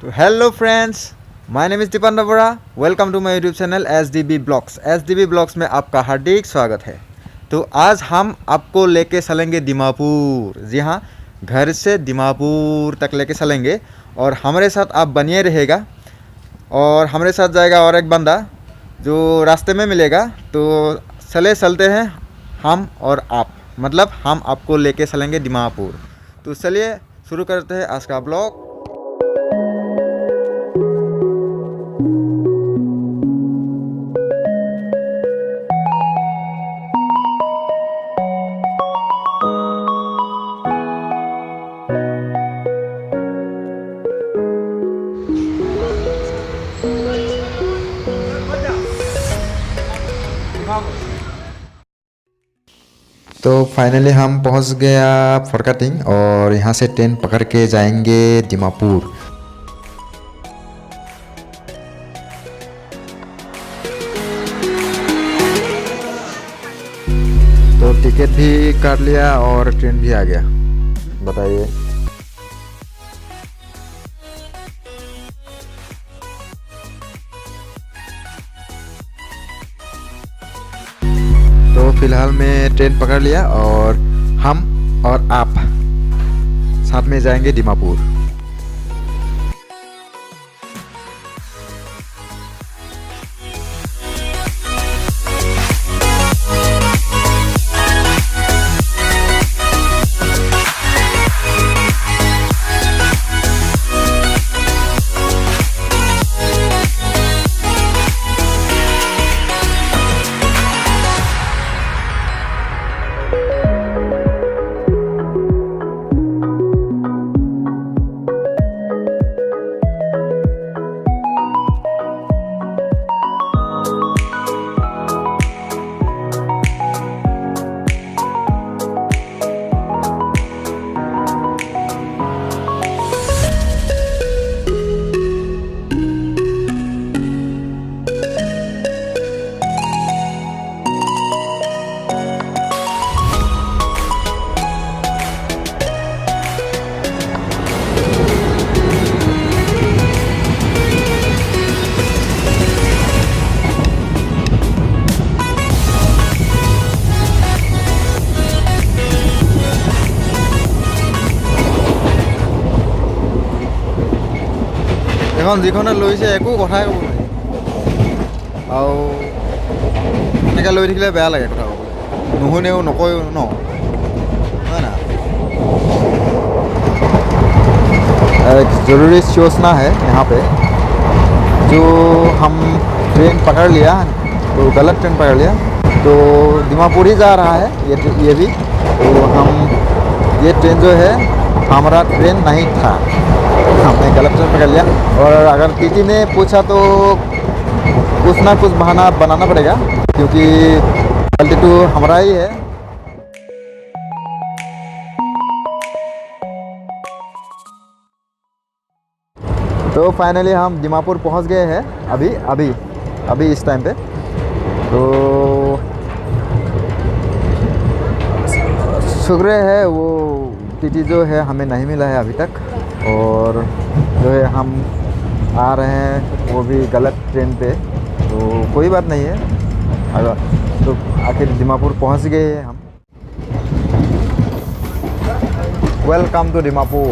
तो hello friends, my name is Deepan Bara. Welcome to my YouTube channel SDB blogs. SDB blogs में आपका हार्दिक स्वागत है। तो आज हम आपको लेके चलेंगे दीमापुर। जी हाँ, घर से दीमापुर तक लेके चलेंगे और हमारे साथ आप बनिए रहेगा। और हमारे साथ जाएगा और एक बंदा जो रास्ते में मिलेगा। तो चलते हैं हम और आप, मतलब हम आपको लेके चलेंगे दीमापुर। तो चलिए शुरू करते हैं आज का ब्लॉग। तो फाइनली हम पहुंच गया फरकाटिंग और यहाँ से ट्रेन पकड़ के जाएंगे दीमापुर। तो टिकट भी काट लिया और ट्रेन भी आ गया। बताइए। तो फिलहाल मैं ट्रेन पकड़ लिया और हम और आप साथ में जाएंगे दीमापुर। এখন যিখনে লৈছে একো কথাই ক'ব নোৱাৰি আৰু এনেকৈ লৈ থাকিলে বেয়া লাগে কথা ক'বলৈ, নুশুনেও নকয়ও ন, হয় না। एक ज़रूरी सूचना है यहाँ पे, जो हम ट्रेन पकड़ लिया तो गलत ट्रेन पकड़ लिया, तो दीमापुर ही जा रहा है ये भी। तो हम ये ट्रेन जो है हमारा ट्रेन नहीं था, हमने गलत ट्रेन पकड़ लिया। और अगर टीटी ने पूछा तो कुछ ना कुछ बहाना बनाना पड़ेगा, क्योंकि गलती तो हमारा ही है। तो फाइनली हम दीमापुर पहुंच गए हैं अभी इस टाइम पे। तो शुक्र है वो टीटी जो है हमें नहीं मिला है अभी तक, और जो है हम आ रहे हैं वो भी गलत ट्रेन पे। तो कोई बात नहीं है, अगर तो आखिर दीमापुर पहुंच गए हैं हम। Welcome to Dimapur.